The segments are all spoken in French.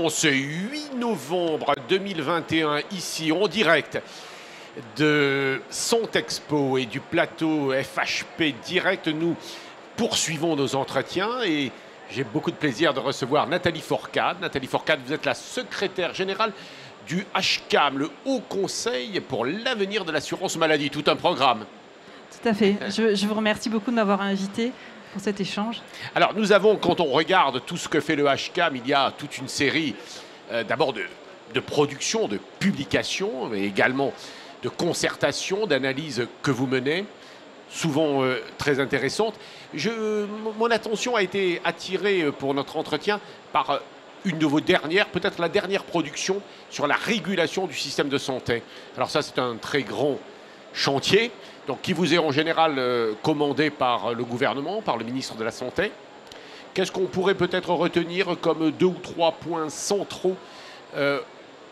en ce 8 novembre 2021, ici en direct de Sontexpo et du plateau FHP Direct, nous poursuivons nos entretiens et j'ai beaucoup de plaisir de recevoir Nathalie Fourcade. Nathalie Fourcade, vous êtes la secrétaire générale du HCAM, le Haut Conseil pour l'avenir de l'assurance maladie. Tout un programme. Tout à fait. Je vous remercie beaucoup de m'avoir invité pour cet échange. Alors nous avons, quand on regarde tout ce que fait le HCAM, il y a toute une série d'abord de production, de publications, mais également de concertation, d'analyses que vous menez, souvent très intéressantes. Mon attention a été attirée pour notre entretien par une de vos dernières, peut-être la dernière production sur la régulation du système de santé. Alors ça, c'est un très grand chantier, donc qui vous est en général commandé par le gouvernement, par le ministre de la Santé. Qu'est-ce qu'on pourrait peut-être retenir comme 2 ou 3 points centraux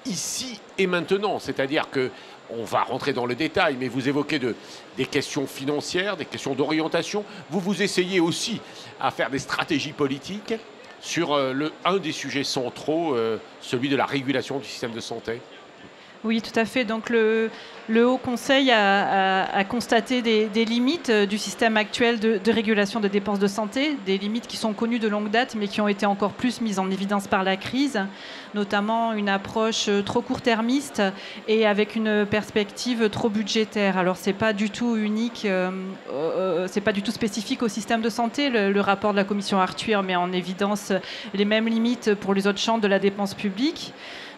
ici et maintenant? C'est-à-dire que on va rentrer dans le détail, mais vous évoquez des questions financières, des questions d'orientation. Vous essayez aussi à faire des stratégies politiques sur un des sujets centraux, celui de la régulation du système de santé. Oui, tout à fait. Donc le Haut Conseil a constaté des limites du système actuel de régulation des dépenses de santé, des limites qui sont connues de longue date, mais qui ont été encore plus mises en évidence par la crise, notamment une approche trop court-termiste et avec une perspective trop budgétaire. Alors c'est pas du tout unique, c'est pas du tout spécifique au système de santé. Le rapport de la commission Arthuis met en évidence les mêmes limites pour les autres champs de la dépense publique.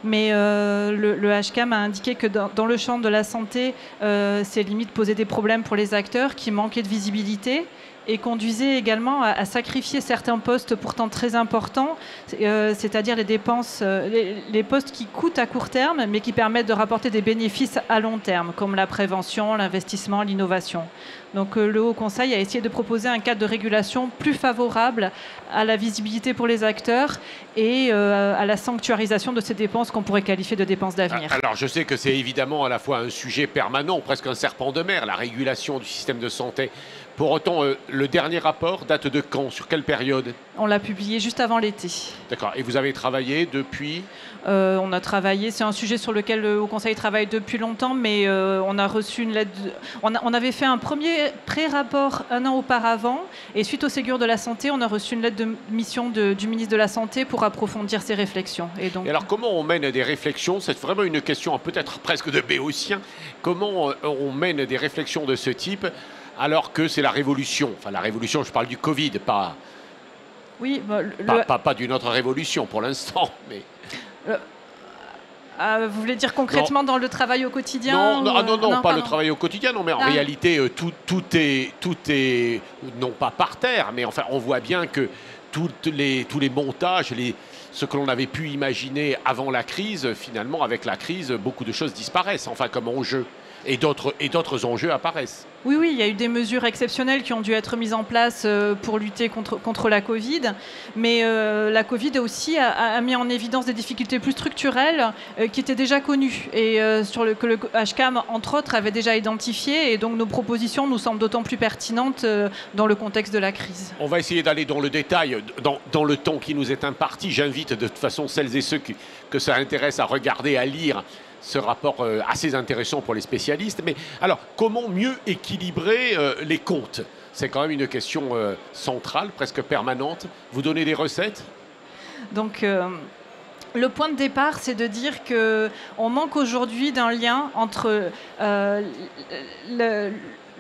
Mais le HCAM a indiqué que dans le champ de la santé, ces limites posaient des problèmes pour les acteurs qui manquaient de visibilité et conduisaient également à sacrifier certains postes pourtant très importants, c'est-à-dire les dépenses, les postes qui coûtent à court terme, mais qui permettent de rapporter des bénéfices à long terme, comme la prévention, l'investissement, l'innovation. Donc le Haut Conseil a essayé de proposer un cadre de régulation plus favorable à la visibilité pour les acteurs et à la sanctuarisation de ces dépenses qu'on pourrait qualifier de dépenses d'avenir. Alors je sais que c'est évidemment à la fois un sujet permanent, presque un serpent de mer, la régulation du système de santé. Pour autant, le dernier rapport date de quand? Sur quelle période? On l'a publié juste avant l'été. D'accord. Et vous avez travaillé depuis? On a travaillé, c'est un sujet sur lequel le Haut Conseil travaille depuis longtemps, mais on a reçu une lettre. On avait fait un premier pré-rapport un an auparavant, et suite au Ségur de la Santé, on a reçu une lettre de mission du ministre de la Santé pour approfondir ces réflexions. Et alors, comment on mène des réflexions? C'est vraiment une question peut-être presque de béotien. Comment on mène des réflexions de ce type alors que c'est la révolution? Enfin, la révolution, je parle du Covid, pas, oui, pas d'une autre révolution pour l'instant, mais... vous voulez dire concrètement dans le travail au quotidien? Non, pas le travail au quotidien, non, mais en réalité, tout est, non pas par terre, mais enfin, on voit bien que tous les montages, ce que l'on avait pu imaginer avant la crise, finalement, avec la crise, beaucoup de choses disparaissent, enfin, comme enjeu. Et d'autres enjeux apparaissent. Oui, il y a eu des mesures exceptionnelles qui ont dû être mises en place pour lutter contre la Covid. Mais la Covid aussi a mis en évidence des difficultés plus structurelles qui étaient déjà connues et que le HCAM, entre autres, avait déjà identifiées. Et donc nos propositions nous semblent d'autant plus pertinentes dans le contexte de la crise. On va essayer d'aller dans le détail, dans le temps qui nous est imparti. J'invite de toute façon celles et ceux que ça intéresse à regarder, à lire ce rapport assez intéressant pour les spécialistes. Mais alors, comment mieux équilibrer les comptes? C'est quand même une question centrale, presque permanente. Vous donnez des recettes? Donc, le point de départ, c'est de dire qu'on manque aujourd'hui d'un lien entre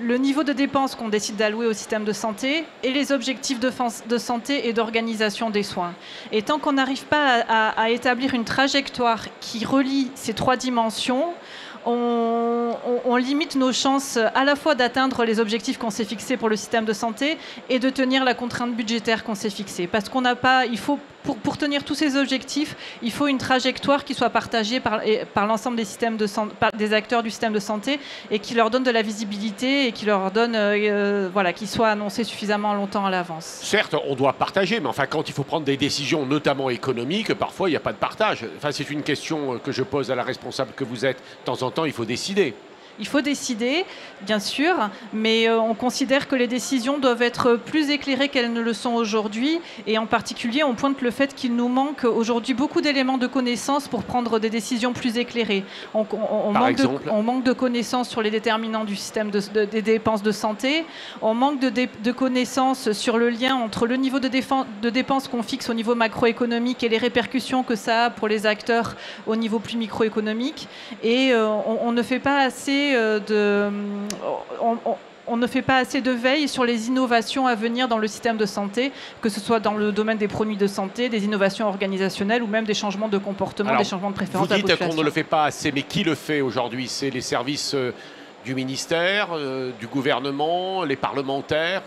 le niveau de dépenses qu'on décide d'allouer au système de santé et les objectifs de santé et d'organisation des soins. Et tant qu'on n'arrive pas à établir une trajectoire qui relie ces 3 dimensions, on limite nos chances à la fois d'atteindre les objectifs qu'on s'est fixés pour le système de santé et de tenir la contrainte budgétaire qu'on s'est fixée. Parce qu'on n'a pas, il faut, pour tenir tous ces objectifs, il faut une trajectoire qui soit partagée par l'ensemble des acteurs du système de santé et qui leur donne de la visibilité et qui leur donne, qui soit annoncée suffisamment longtemps à l'avance. Certes, on doit partager, mais enfin, quand il faut prendre des décisions, notamment économiques, parfois il n'y a pas de partage. Enfin, c'est une question que je pose à la responsable que vous êtes. De temps en temps, il faut décider. Il faut décider, bien sûr, mais on considère que les décisions doivent être plus éclairées qu'elles ne le sont aujourd'hui. Et en particulier, on pointe le fait qu'il nous manque aujourd'hui beaucoup d'éléments de connaissances pour prendre des décisions plus éclairées. On manque de connaissances sur les déterminants du système des dépenses de santé. On manque de connaissances sur le lien entre le niveau de dépenses qu'on fixe au niveau macroéconomique et les répercussions que ça a pour les acteurs au niveau plus microéconomique. Et on ne fait pas assez on ne fait pas assez de veille sur les innovations à venir dans le système de santé, que ce soit dans le domaine des produits de santé, des innovations organisationnelles ou même des changements de comportement, des changements de préférence de la population. Vous dites qu'on ne le fait pas assez, mais qui le fait aujourd'hui? C'est les services du ministère, du gouvernement, les parlementaires,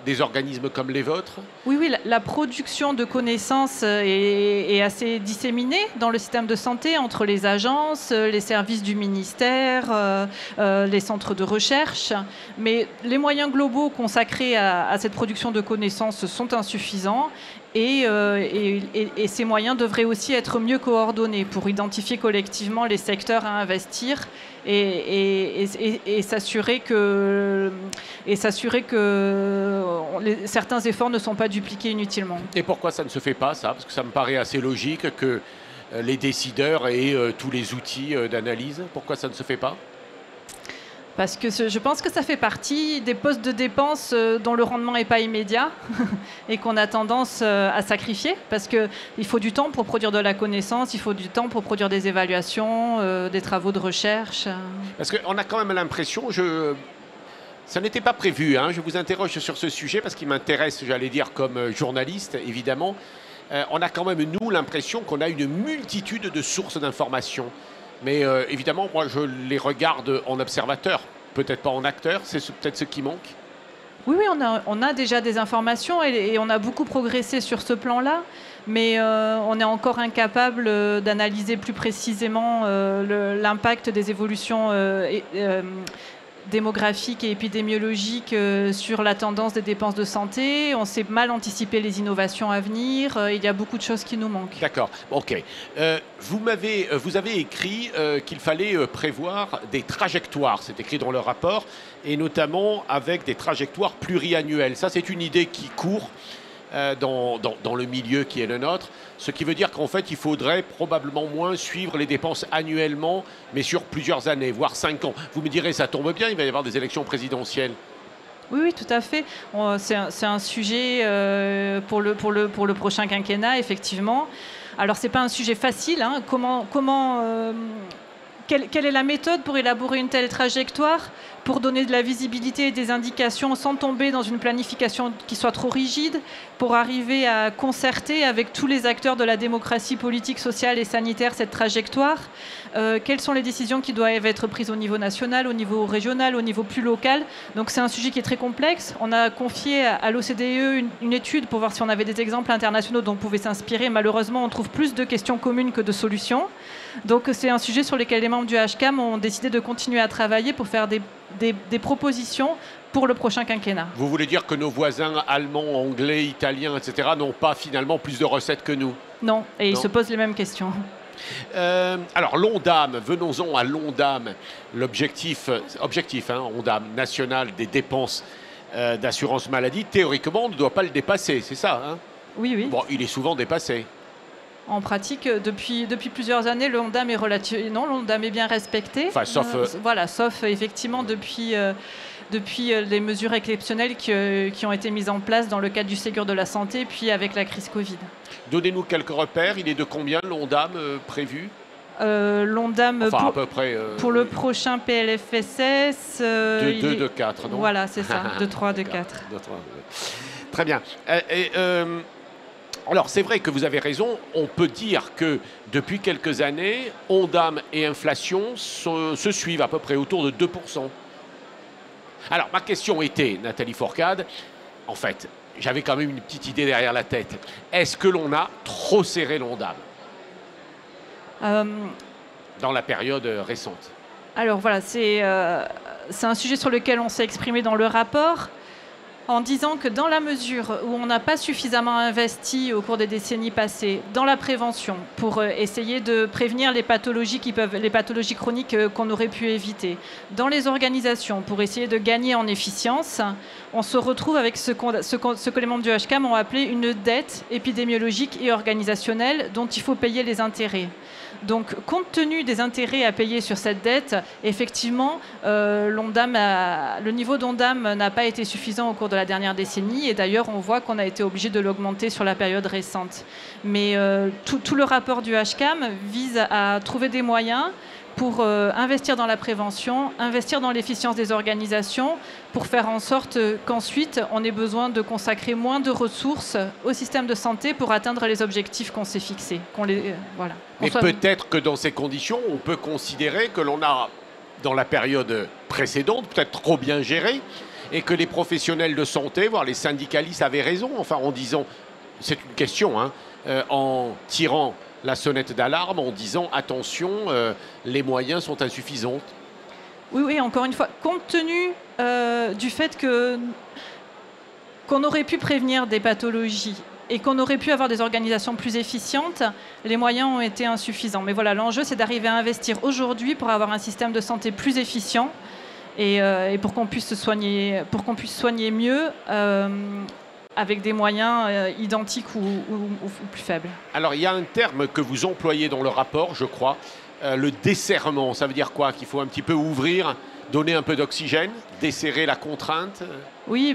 des organismes comme les vôtres? Oui, la production de connaissances est assez disséminée dans le système de santé entre les agences, les services du ministère, les centres de recherche. Mais les moyens globaux consacrés à cette production de connaissances sont insuffisants. Et ces moyens devraient aussi être mieux coordonnés pour identifier collectivement les secteurs à investir et s'assurer que certains efforts ne sont pas dupliqués inutilement. Et pourquoi ça ne se fait pas, ça? Parce que ça me paraît assez logique que les décideurs aient tous les outils d'analyse. Pourquoi ça ne se fait pas? Parce que je pense que ça fait partie des postes de dépenses dont le rendement n'est pas immédiat et qu'on a tendance à sacrifier parce qu'il faut du temps pour produire de la connaissance, il faut du temps pour produire des évaluations, des travaux de recherche. Parce qu'on a quand même l'impression, ça n'était pas prévu, hein, je vous interroge sur ce sujet parce qu'il m'intéresse, j'allais dire, comme journaliste, évidemment. On a quand même, nous, l'impression qu'on a une multitude de sources d'informations. Mais évidemment, moi, je les regarde en observateur, peut-être pas en acteur, c'est peut-être ce qui manque. Oui, on a déjà des informations et on a beaucoup progressé sur ce plan-là, mais on est encore incapable d'analyser plus précisément l'impact des évolutions démographiques et épidémiologiques sur la tendance des dépenses de santé. On sait mal anticiper les innovations à venir. Il y a beaucoup de choses qui nous manquent. D'accord. OK. Vous avez écrit qu'il fallait prévoir des trajectoires. C'est écrit dans le rapport, et notamment avec des trajectoires pluriannuelles. Ça, c'est une idée qui court dans le milieu qui est le nôtre. Ce qui veut dire qu'en fait, il faudrait probablement moins suivre les dépenses annuellement, mais sur plusieurs années, voire 5 ans. Vous me direz, ça tombe bien, il va y avoir des élections présidentielles. Oui, tout à fait. C'est un sujet pour le prochain quinquennat, effectivement. Alors, ce n'est pas un sujet facile. Hein. Quelle est la méthode pour élaborer une telle trajectoire, pour donner de la visibilité et des indications sans tomber dans une planification qui soit trop rigide, pour arriver à concerter avec tous les acteurs de la démocratie politique, sociale et sanitaire cette trajectoire? Quelles sont les décisions qui doivent être prises au niveau national, au niveau régional, au niveau plus local? Donc c'est un sujet qui est très complexe. On a confié à l'OCDE une étude pour voir si on avait des exemples internationaux dont on pouvait s'inspirer. Malheureusement, on trouve plus de questions communes que de solutions. Donc c'est un sujet sur lequel les membres du HCAM ont décidé de continuer à travailler pour faire des propositions pour le prochain quinquennat. Vous voulez dire que nos voisins allemands, anglais, italiens, etc. n'ont pas finalement plus de recettes que nous? Non, et ils se posent les mêmes questions. Alors l'ONDAM, venons-en à l'ONDAM. L'objectif, ONDAM, national des dépenses d'assurance maladie, théoriquement, on ne doit pas le dépasser, c'est ça, hein? Oui, oui. Bon, il est souvent dépassé. En pratique, depuis plusieurs années, le ONDAM est non, le ONDAM est bien respecté. Enfin, sauf effectivement depuis les mesures exceptionnelles qui ont été mises en place dans le cadre du Ségur de la santé, puis avec la crise Covid. Donnez-nous quelques repères. Il est de combien l'ONDAM prévu? L'ONDAM, enfin, à peu près, pour le prochain PLFSS... de 4, non? Voilà, c'est ça, de 3, de 4. Très bien. Alors, c'est vrai que vous avez raison. On peut dire que depuis quelques années, ONDAM et inflation se suivent à peu près autour de 2%. Alors, ma question était, Nathalie Fourcade, en fait, j'avais quand même une petite idée derrière la tête. Est-ce que l'on a trop serré l'ONDAM dans la période récente? Alors voilà, c'est un sujet sur lequel on s'est exprimé dans le rapport. En disant que dans la mesure où on n'a pas suffisamment investi au cours des décennies passées dans la prévention pour essayer de prévenir les pathologies chroniques qu'on aurait pu éviter, dans les organisations pour essayer de gagner en efficience, on se retrouve avec ce que les membres du HCAM ont appelé une dette épidémiologique et organisationnelle dont il faut payer les intérêts. Donc, compte tenu des intérêts à payer sur cette dette, effectivement, le niveau d'Ondam n'a pas été suffisant au cours de la dernière décennie. Et d'ailleurs, on voit qu'on a été obligé de l'augmenter sur la période récente. Mais tout le rapport du HCAM vise à trouver des moyens pour investir dans la prévention, investir dans l'efficience des organisations, pour faire en sorte qu'ensuite, on ait besoin de consacrer moins de ressources au système de santé pour atteindre les objectifs qu'on s'est fixés. Voilà. Mais peut-être que dans ces conditions, on peut considérer que l'on a, dans la période précédente, peut-être trop bien géré, et que les professionnels de santé, voire les syndicalistes, avaient raison, enfin en disant, c'est une question, hein, en tirant la sonnette d'alarme en disant attention, les moyens sont insuffisants. Oui, encore une fois, compte tenu du fait qu'on aurait pu prévenir des pathologies et qu'on aurait pu avoir des organisations plus efficientes, les moyens ont été insuffisants. Mais voilà, l'enjeu, c'est d'arriver à investir aujourd'hui pour avoir un système de santé plus efficient et pour qu'on puisse soigner mieux. Avec des moyens identiques ou plus faibles. Alors, il y a un terme que vous employez dans le rapport, je crois, le desserrement. Ça veut dire quoi? Qu'il faut un petit peu ouvrir, donner un peu d'oxygène, desserrer la contrainte? Oui,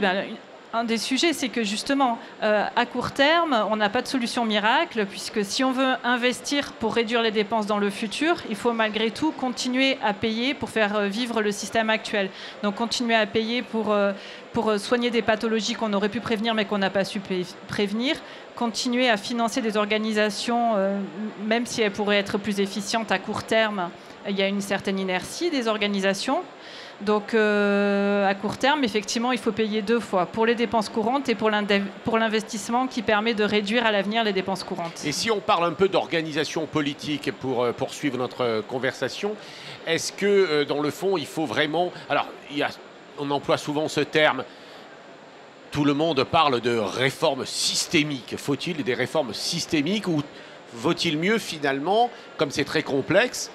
un des sujets, c'est que justement, à court terme, on n'a pas de solution miracle, puisque si on veut investir pour réduire les dépenses dans le futur, il faut malgré tout continuer à payer pour faire vivre le système actuel. Donc continuer à payer pour soigner des pathologies qu'on aurait pu prévenir mais qu'on n'a pas su prévenir, continuer à financer des organisations, même si elles pourraient être plus efficientes à court terme, il y a une certaine inertie des organisations. Donc, à court terme, effectivement, il faut payer deux fois, pour les dépenses courantes et pour l'investissement qui permet de réduire à l'avenir les dépenses courantes. Et si on parle un peu d'organisation politique pour poursuivre notre conversation, est-ce que, dans le fond, il faut vraiment... Alors, on emploie souvent ce terme, tout le monde parle de réformes systémiques. Faut-il des réformes systémiques ou vaut-il mieux, finalement, comme c'est très complexe,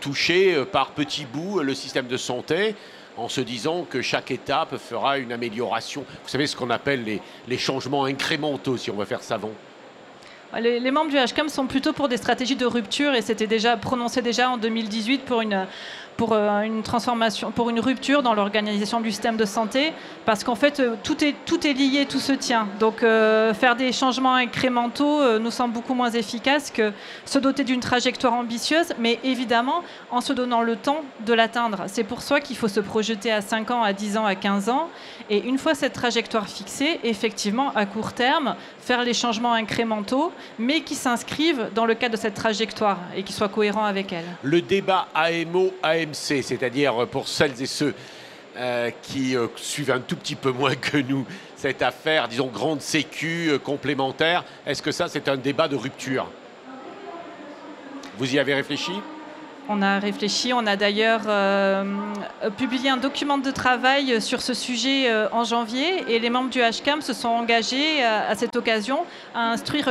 toucher par petits bouts le système de santé en se disant que chaque étape fera une amélioration. Vous savez ce qu'on appelle les changements incrémentaux, si on veut faire savant. Les membres du HCAM sont plutôt pour des stratégies de rupture et c'était déjà prononcé en 2018 pour une transformation, pour une rupture dans l'organisation du système de santé, parce qu'en fait tout est lié, tout se tient. Donc faire des changements incrémentaux nous semble beaucoup moins efficace que se doter d'une trajectoire ambitieuse, mais évidemment en se donnant le temps de l'atteindre. C'est pour ça qu'il faut se projeter à 5 ans, à 10 ans, à 15 ans, et une fois cette trajectoire fixée, effectivement à court terme, faire les changements incrémentaux, mais qui s'inscrivent dans le cadre de cette trajectoire et qui soient cohérents avec elle. Le débat AMO-AMC, c'est-à-dire pour celles et ceux qui suivent un tout petit peu moins que nous cette affaire, disons, grande sécu complémentaire, est-ce que ça, c'est un débat de rupture? Vous y avez réfléchi? On a réfléchi, on a d'ailleurs publié un document de travail sur ce sujet en janvier et les membres du HCAM se sont engagés à cette occasion à instruire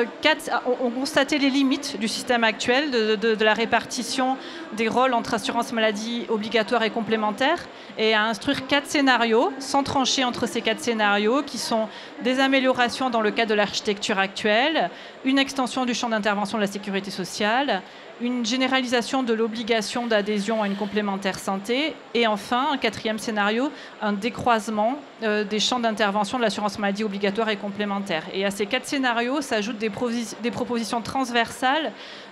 ont constaté les limites du système actuel de la répartition des rôles entre assurance maladie obligatoire et complémentaire et à instruire 4 scénarios, sans trancher entre ces 4 scénarios qui sont des améliorations dans le cadre de l'architecture actuelle, une extension du champ d'intervention de la sécurité sociale, une généralisation de l'obligation d'adhésion à une complémentaire santé et enfin, un 4e scénario, un décroisement des champs d'intervention de l'assurance maladie obligatoire et complémentaire. Et à ces 4 scénarios s'ajoutent des propositions transversales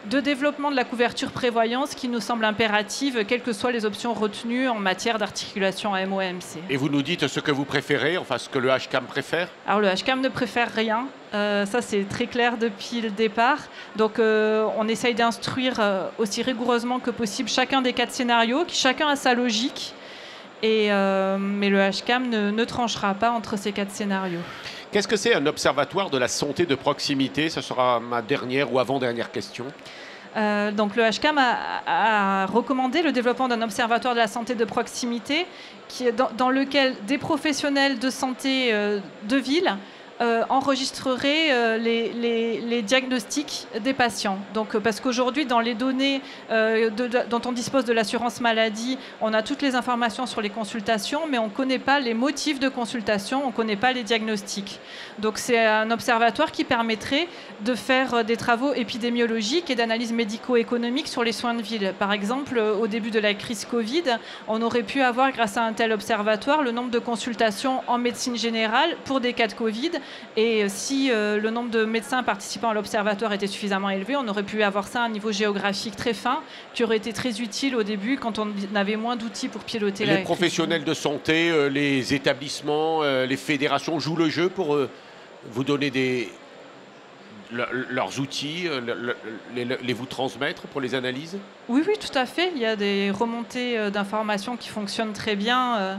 de développement de la couverture prévoyance qui nous semblent impératives, quelles que soient les options retenues en matière d'articulation AMO-AMC. Et vous nous dites ce que vous préférez, enfin ce que le HCAM préfère? Alors le HCAM ne préfère rien. Ça, c'est très clair depuis le départ. Donc, on essaye d'instruire aussi rigoureusement que possible chacun des 4 scénarios, qui chacun a sa logique. Mais le HCAM ne tranchera pas entre ces 4 scénarios. Qu'est-ce que c'est un observatoire de la santé de proximité? Ce sera ma dernière ou avant-dernière question. Donc le HCAM a recommandé le développement d'un observatoire de la santé de proximité dans lequel des professionnels de santé de ville enregistrerait les diagnostics des patients. Donc, parce qu'aujourd'hui, dans les données dont on dispose de l'assurance maladie, on a toutes les informations sur les consultations, mais on ne connaît pas les motifs de consultation, on ne connaît pas les diagnostics. Donc, c'est un observatoire qui permettrait de faire des travaux épidémiologiques et d'analyse médico-économique sur les soins de ville. Par exemple, au début de la crise Covid, on aurait pu avoir, grâce à un tel observatoire, le nombre de consultations en médecine générale pour des cas de Covid. Et si le nombre de médecins participant à l'observatoire était suffisamment élevé, on aurait pu avoir ça à un niveau géographique très fin, qui aurait été très utile au début quand on avait moins d'outils pour piloter les professionnels de santé, les établissements, les fédérations jouent le jeu pour vous donner leurs outils, les vous transmettre pour les analyses? Oui, oui, tout à fait. Il y a des remontées d'informations qui fonctionnent très bien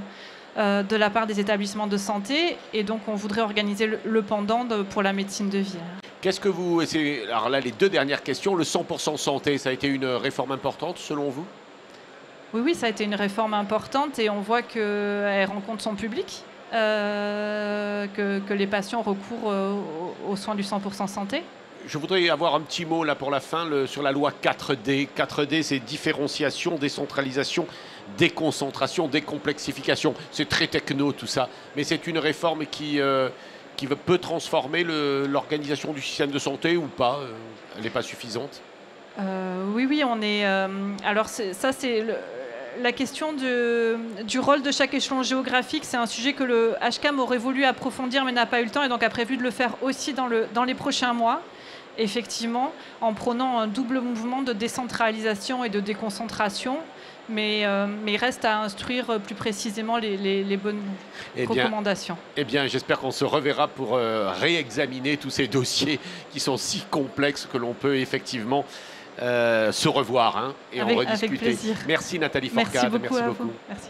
de la part des établissements de santé, et donc on voudrait organiser le pendant pour la médecine de ville. Qu'est-ce que vous... Alors là, les deux dernières questions. Le 100% santé, ça a été une réforme importante selon vous? Oui, oui, ça a été une réforme importante et on voit qu'elle rencontre son public, que les patients recourent aux soins du 100% santé. Je voudrais avoir un petit mot là pour la fin sur la loi 4D. 4D, c'est différenciation, décentralisation, déconcentration, décomplexification. C'est très techno tout ça, mais c'est une réforme qui peut transformer l'organisation du système de santé ou pas? Elle n'est pas suffisante? Oui, oui, on est... alors ça, c'est... La question du rôle de chaque échelon géographique, c'est un sujet que le HCAM aurait voulu approfondir mais n'a pas eu le temps, et donc a prévu de le faire aussi dans les prochains mois, effectivement, en prônant un double mouvement de décentralisation et de déconcentration, mais il reste à instruire plus précisément les bonnes recommandations. Eh bien, j'espère qu'on se reverra pour réexaminer tous ces dossiers qui sont si complexes que l'on peut effectivement se revoir et en rediscuter. Avec plaisir. Merci Nathalie Forcade. Merci beaucoup. Merci.